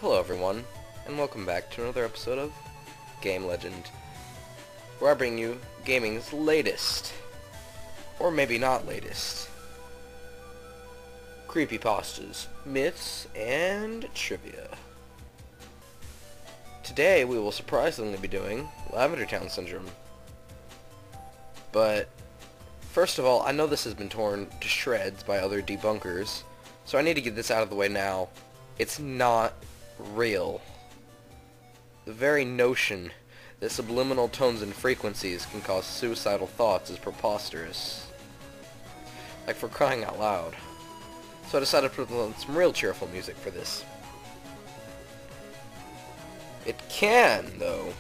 Hello everyone, and welcome back to another episode of Game Legend, where I bring you gaming's latest, or maybe not latest, creepypastas, myths, and trivia. Today we will surprisingly be doing Lavender Town Syndrome. But, first of all, I know this has been torn to shreds by other debunkers, so I need to get this out of the way now. It's not real. The very notion that subliminal tones and frequencies can cause suicidal thoughts is preposterous. Like, for crying out loud. So I decided to put on some real cheerful music for this. It can, though,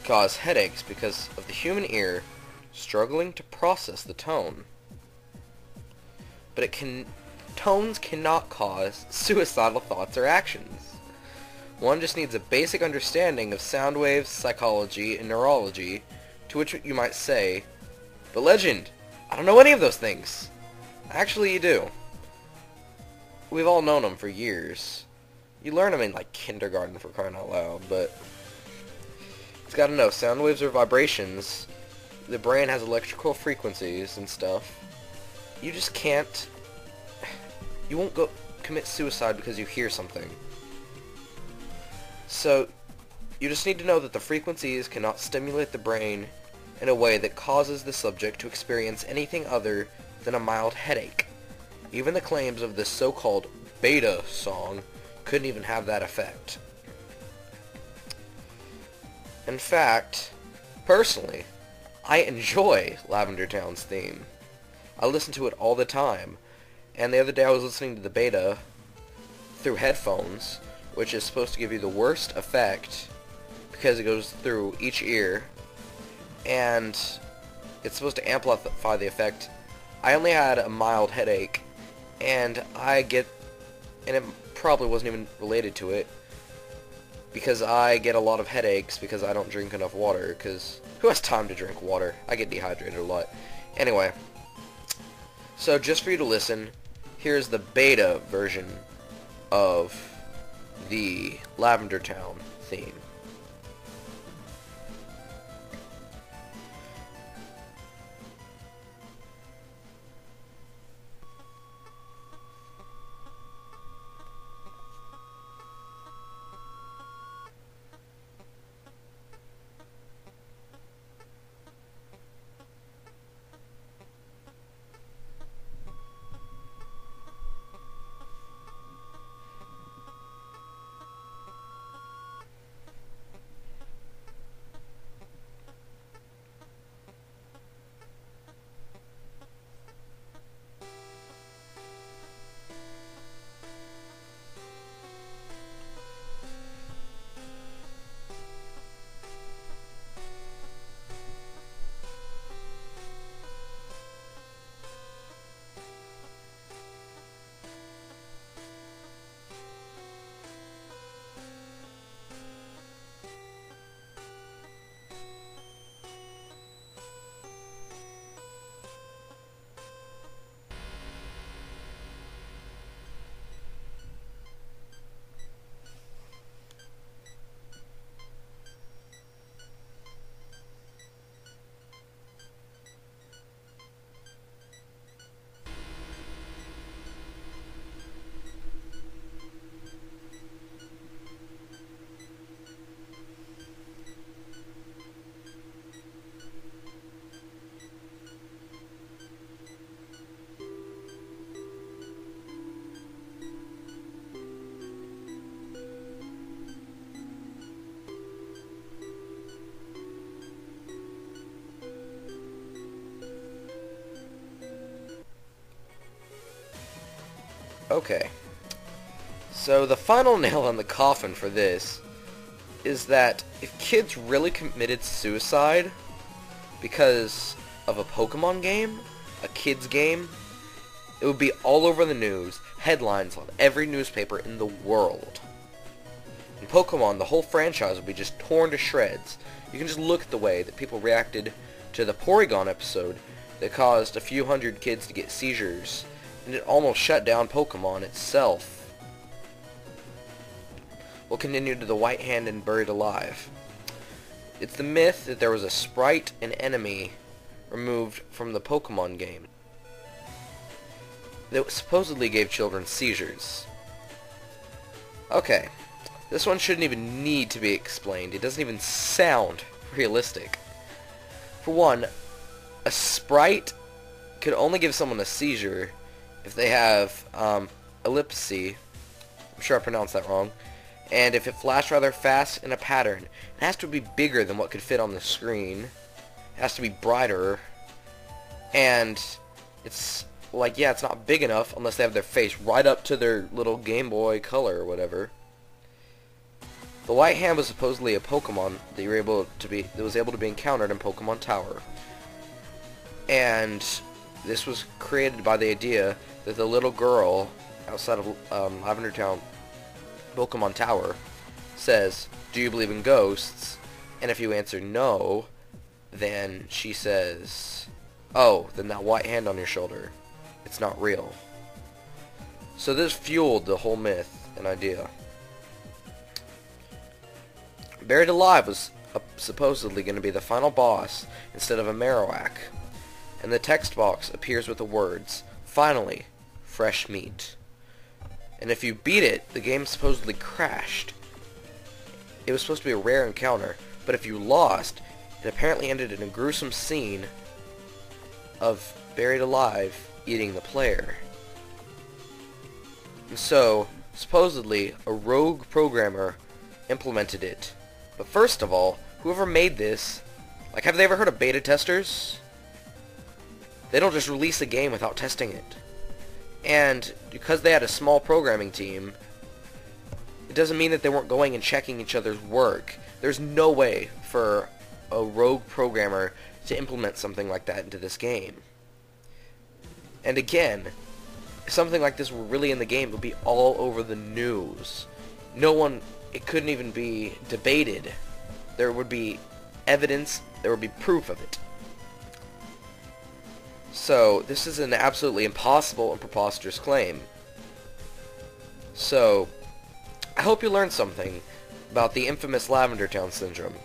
cause headaches because of the human ear struggling to process the tone. But tones cannot cause suicidal thoughts or actions. One just needs a basic understanding of sound waves, psychology, and neurology, to which you might say, "But Legend, I don't know any of those things." Actually, you do. We've all known them for years. You learn them in, like, kindergarten, for crying out loud, but it's gotta know, sound waves are vibrations. The brain has electrical frequencies and stuff. You just can't... You won't go commit suicide because you hear something. So, you just need to know that the frequencies cannot stimulate the brain in a way that causes the subject to experience anything other than a mild headache. Even the claims of this so-called beta song couldn't even have that effect. In fact, personally, I enjoy Lavender Town's theme. I listen to it all the time, and the other day I was listening to the beta through headphones, which is supposed to give you the worst effect because it goes through each ear, and it's supposed to amplify the effect. I only had a mild headache, and it probably wasn't even related to it, because I get a lot of headaches because I don't drink enough water, because who has time to drink water? I get dehydrated a lot. Anyway, so just for you to listen, here's the beta version of the Lavender Town theme. Okay, so the final nail on the coffin for this is that if kids really committed suicide because of a Pokemon game, a kid's game, it would be all over the news, headlines on every newspaper in the world. In Pokemon, the whole franchise would be just torn to shreds. You can just look at the way that people reacted to the Porygon episode that caused a few hundred kids to get seizures, and it almost shut down Pokemon itself. We'll continue to the White Hand and Buried Alive. It's the myth that there was a sprite, an enemy, removed from the Pokemon game that supposedly gave children seizures. Okay, this one shouldn't even need to be explained. It doesn't even sound realistic. For one, a sprite could only give someone a seizure if they have epilepsy. I'm sure I pronounced that wrong. And if it flashed rather fast in a pattern, it has to be bigger than what could fit on the screen. It has to be brighter. And it's like, yeah, it's not big enough unless they have their face right up to their little Game Boy Color or whatever. The White Hand was supposedly a Pokemon that was able to be encountered in Pokemon Tower. And this was created by the idea that the little girl outside of Lavender Town Pokemon Tower says, "Do you believe in ghosts?" And if you answer no, then she says, "Oh, then that white hand on your shoulder, it's not real." So this fueled the whole myth and idea. Buried Alive was supposedly going to be the final boss instead of a Marowak. And the text box appears with the words, "Finally, fresh meat." And if you beat it, the game supposedly crashed. It was supposed to be a rare encounter, but if you lost, it apparently ended in a gruesome scene of Buried Alive eating the player. And so, supposedly, a rogue programmer implemented it. But first of all, whoever made this, like, have they ever heard of beta testers? They don't just release a game without testing it. And because they had a small programming team, it doesn't mean that they weren't going and checking each other's work. There's no way for a rogue programmer to implement something like that into this game. And again, if something like this were really in the game, it would be all over the news. It couldn't even be debated. There would be evidence, there would be proof of it. So, this is an absolutely impossible and preposterous claim. So, I hope you learned something about the infamous Lavender Town Syndrome.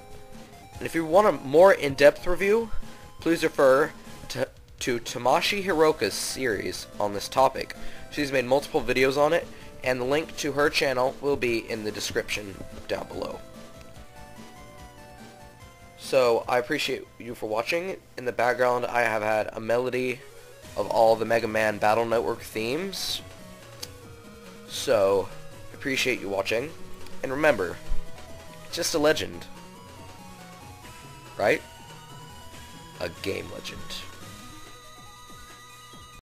And if you want a more in-depth review, please refer to Tamashi Hiroka's series on this topic. She's made multiple videos on it, and the link to her channel will be in the description down below. So, I appreciate you for watching. In the background, I have had a melody of all the Mega Man Battle Network themes. So, appreciate you watching. And remember, it's just a legend. Right? A game legend.